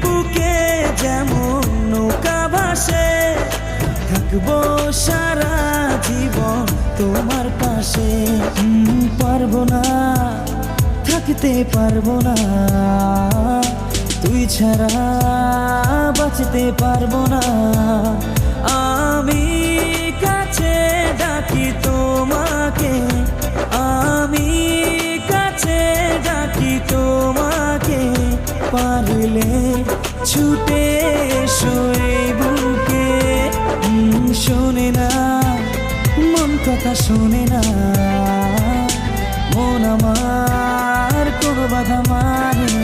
বুকে যেমন নৌকা ভাসে, থাকবো সারা জীবন তোমার পাশে। পারবো না, থাকতে পারবো না, তুই ছাড়া বাঁচতে পারবো না। আমি কাছে ডাকি তোমাকে, আমি কাছে ডাকি তোমাকে, পারলে ছুটে এসো এই বুকে। শোনে না মন কথা, শোনে না মন আমার, কোনো বাধা মানে